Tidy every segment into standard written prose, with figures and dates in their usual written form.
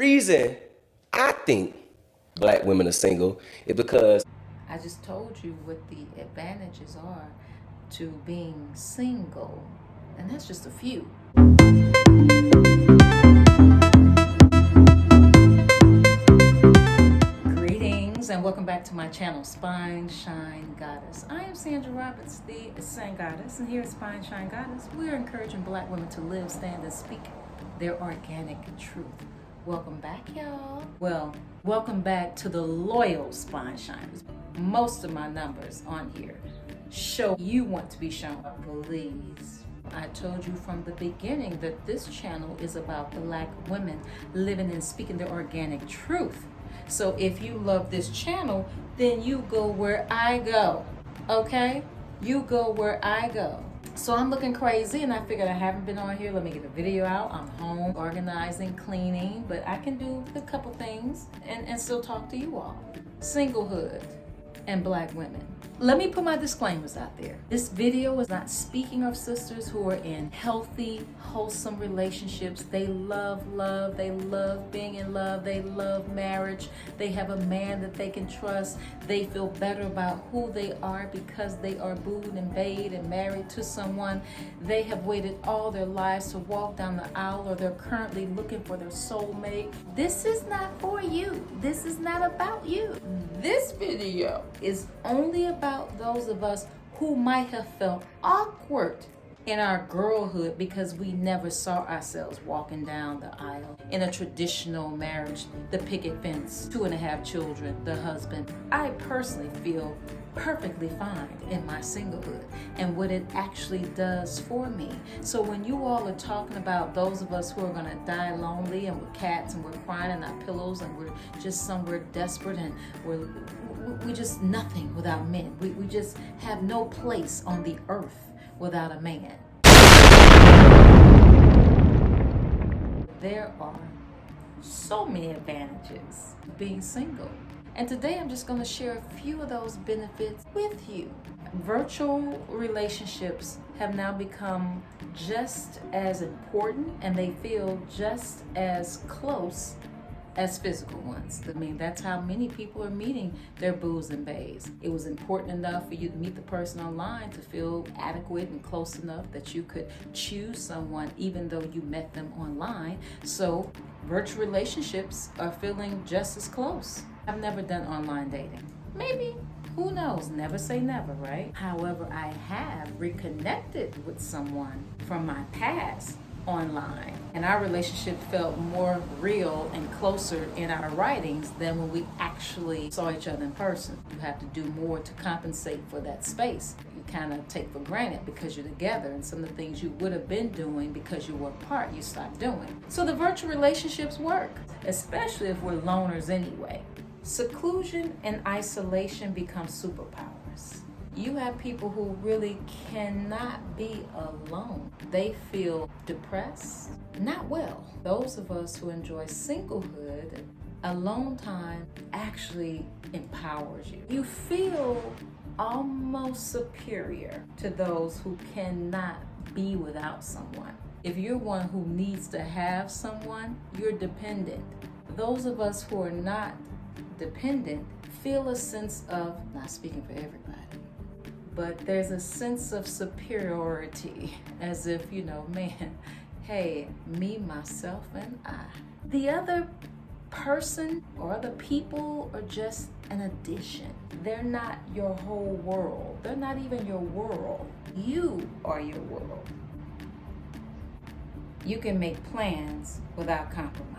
reason I think black women are single is because I just told you what the advantages are to being single, and that's just a few. Greetings and welcome back to my channel, Spine Shine Goddess. I am Sandra Roberts, the Sun Goddess, and here at Spine Shine Goddess, we are encouraging black women to live, stand, and speak their organic truth. Welcome back, y'all. Well, welcome back to the loyal Spine Shiners. Most of my numbers on here show you want to be shown. Please. I told you from the beginning that this channel is about black women living and speaking their organic truth. So if you love this channel, then you go where I go, okay? You go where I go. So I'm looking crazy and I figured I haven't been on here. Let me get a video out. I'm home organizing, cleaning, but I can do a couple things and still talk to you all. Singlehood and black women. Let me put my disclaimers out there. This video is not speaking of sisters who are in healthy, wholesome relationships. They love love, they love being in love, they love marriage, they have a man that they can trust, they feel better about who they are because they are booed and bayed and married to someone. They have waited all their lives to walk down the aisle, or they're currently looking for their soulmate. This is not for you. This is not about you. This video is only about those of us who might have felt awkward in our girlhood because we never saw ourselves walking down the aisle in a traditional marriage, the picket fence, 2.5 children, the husband. I personally feel perfectly fine in my singlehood and what it actually does for me. So when you all are talking about those of us who are gonna die lonely and we're cats and we're crying in our pillows and we're just somewhere desperate and we're just nothing without men. We just have no place on the earth without a man. There are so many advantages of being single. And today I'm just going to share a few of those benefits with you. Virtual relationships have now become just as important and they feel just as close as physical ones. I mean, that's how many people are meeting their boos and bays. It was important enough for you to meet the person online to feel adequate and close enough that you could choose someone even though you met them online. So virtual relationships are feeling just as close. I've never done online dating. Maybe, who knows? Never say never, right? However, I have reconnected with someone from my past online, and our relationship felt more real and closer in our writings than when we actually saw each other in person. You have to do more to compensate for that space. You kind of take for granted because you're together, and some of the things you would have been doing because you were apart, you stopped doing. So the virtual relationships work, especially if we're loners anyway. Seclusion and isolation become superpowers. You have people who really cannot be alone. They feel depressed, not well. Those of us who enjoy singlehood, alone time actually empowers you. You feel almost superior to those who cannot be without someone. If you're one who needs to have someone, you're dependent. Those of us who are not dependent feel a sense of, not speaking for everybody, but there's a sense of superiority, as if, man, hey, me, myself, and I. The other person or other people are just an addition. They're not your whole world. They're not even your world. You are your world. You can make plans without compromising.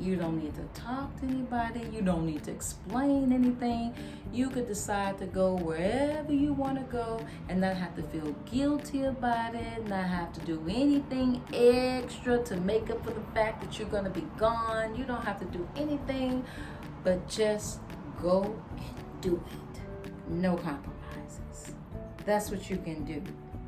You don't need to talk to anybody. You don't need to explain anything. You could decide to go wherever you want to go and not have to feel guilty about it, not have to do anything extra to make up for the fact that you're going to be gone. You don't have to do anything but just go and do it. No compromises. That's what you can do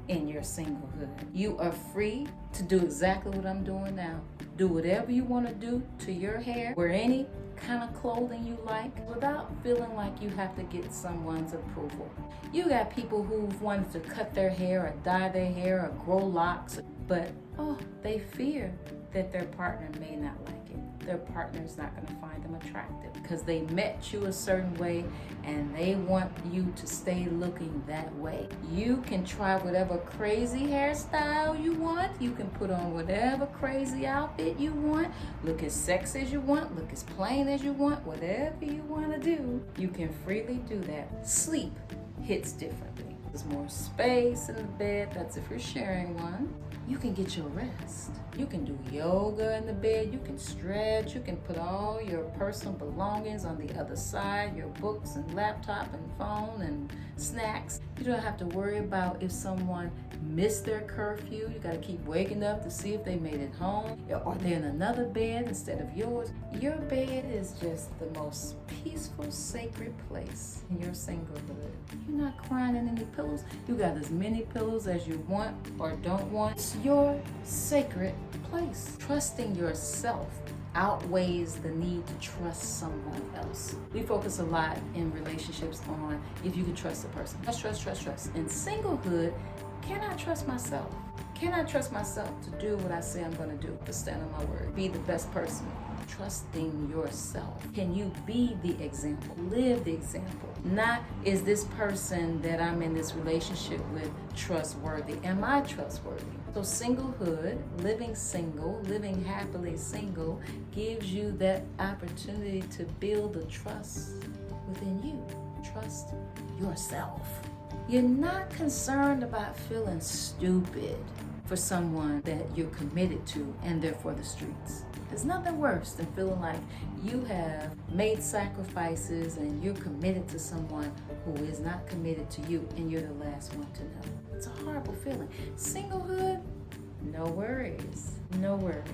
in your singlehood. You are free to do exactly what I'm doing now. Do whatever you want to do to your hair, wear any kind of clothing you like without feeling like you have to get someone's approval. You got people who've wanted to cut their hair or dye their hair or grow locks, but they fear that their partner may not like it. their partner is not going to find them attractive because they met you a certain way and they want you to stay looking that way. You can try whatever crazy hairstyle you want. You can put on whatever crazy outfit you want. Look as sexy as you want. Look as plain as you want. Whatever you want to do, you can freely do that. Sleep hits differently. There's more space in the bed. That's if you're sharing one. You can get your rest. You can do yoga in the bed. You can stretch. You can put all your personal belongings on the other side, your books and laptop and phone and snacks. You don't have to worry about if someone missed their curfew. You got to keep waking up to see if they made it home. Or they're in another bed instead of yours. Your bed is just the most peaceful, sacred place in your singlehood. You're not crying in any pillows. You got as many pillows as you want or don't want. It's your sacred place. Trusting yourself outweighs the need to trust someone else. We focus a lot in relationships on if you can trust a person. Trust. In singlehood, can I trust myself? Can I trust myself to do what I say I'm going to do, to stand on my word, be the best person? Trusting yourself. Can you be the example? Live the example. Not is this person that I'm in this relationship with trustworthy? Am I trustworthy? So singlehood, living single, living happily single, gives you that opportunity to build the trust within you. Trust yourself. You're not concerned about feeling stupid for someone that you're committed to and they're for the streets. There's nothing worse than feeling like you have made sacrifices and you're committed to someone who is not committed to you and you're the last one to know. It's a horrible feeling. Singlehood, no worries. No worries.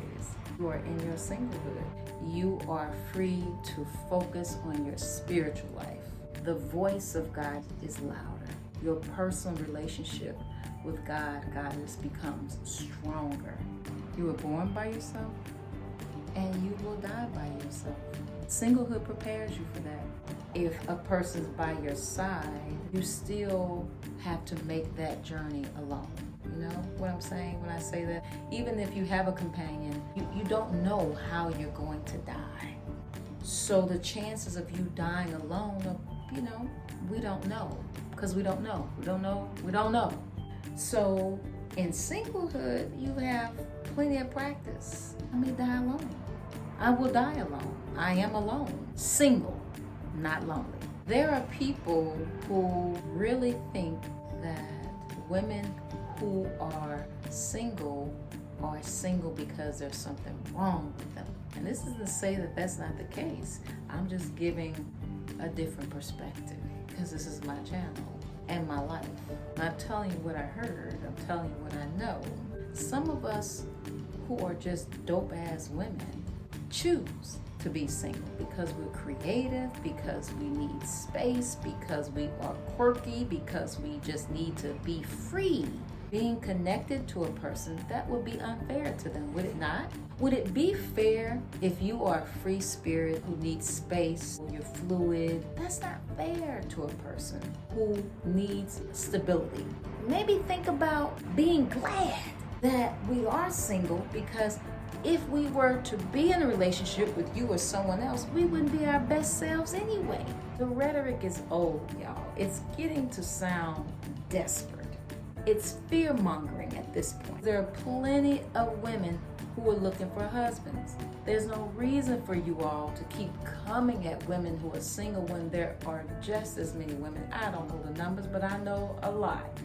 You are in your singlehood. You are free to focus on your spiritual life. The voice of God is louder. Your personal relationship with God just becomes stronger. You were born by yourself and you will die by yourself. Singlehood prepares you for that. If a person's by your side, you still have to make that journey alone. You know what I'm saying when I say that? Even if you have a companion, you don't know how you're going to die. So the chances of you dying alone, we don't know. Because we don't know. We don't know. So in singlehood, you have plenty of practice. I may die alone. I will die alone. I am alone. Single, not lonely. There are people who really think that women who are single because there's something wrong with them. And this isn't to say that that's not the case. I'm just giving a different perspective because this is my channel and my life. I'm not telling you what I heard. I'm telling you what I know. Some of us who are just dope-ass women choose to be single because we're creative, because we need space, because we are quirky, because we just need to be free. Being connected to a person, that would be unfair to them, would it not? Would it be fair if you are a free spirit who needs space, or you're fluid? That's not fair to a person who needs stability. Maybe think about being glad that we are single, because if we were to be in a relationship with you or someone else, we wouldn't be our best selves anyway. The rhetoric is old, y'all. It's getting to sound desperate. It's fear-mongering at this point. There are plenty of women who are looking for husbands. There's no reason for you all to keep coming at women who are single when there are just as many women, I don't know the numbers, but I know a lot,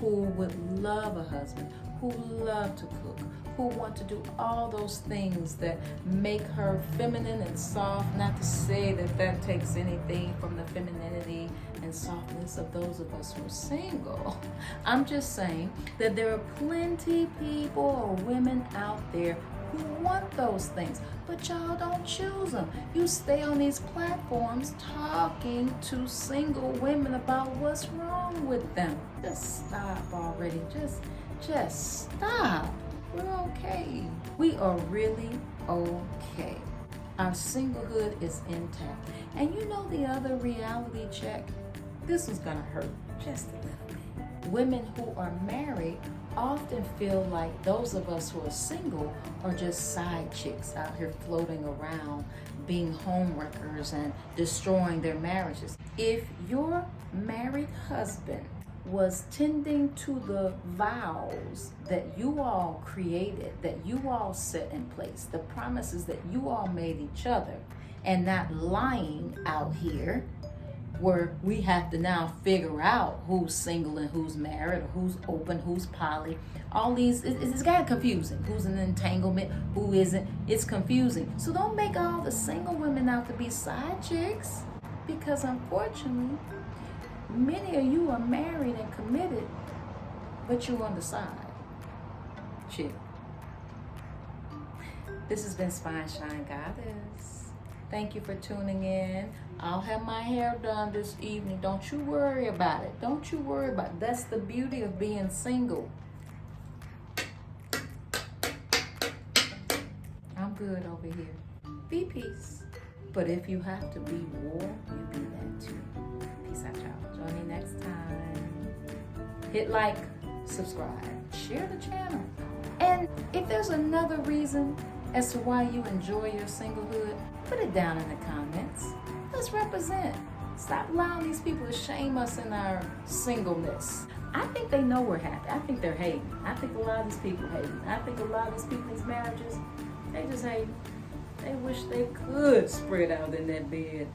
who would love a husband, who love to cook, who want to do all those things that make her feminine and soft. Not to say that that takes anything from the femininity and softness of those of us who are single. I'm just saying that there are plenty people or women out there who want those things, but y'all don't choose them. You stay on these platforms talking to single women about what's wrong with them. Just stop already. Just stop. We're okay. We are really okay. Our singlehood is intact. And you know the other reality check? This one's gonna hurt just a little bit. women who are married often feel like those of us who are single are just side chicks out here floating around, being homewreckers and destroying their marriages. If your married husband was tending to the vows that you all created, that you all set in place, the promises that you all made each other, and not lying out here where we have to now figure out who's single and who's married, or who's open, who's poly. All these, it's got confusing. Who's in an entanglement, who isn't. It's confusing. So don't make all the single women out to be side chicks, because unfortunately, many of you are married and committed, but you're on the side. Chick. This has been Spine Shine Goddess. Thank you for tuning in. I'll have my hair done this evening. Don't you worry about it. Don't you worry about it. That's the beauty of being single. I'm good over here. Be peace. But if you have to be war, you be that too. Peace out, y'all. Join me next time. Hit like, subscribe, share the channel. And if there's another reason as to why you enjoy your singlehood, put it down in the comments. Let's represent. Stop allowing these people to shame us in our singleness. I think they know we're happy. I think they're hating. I think a lot of these people hating. I think a lot of these people in these marriages, they just hate. They wish they could spread out in that bed.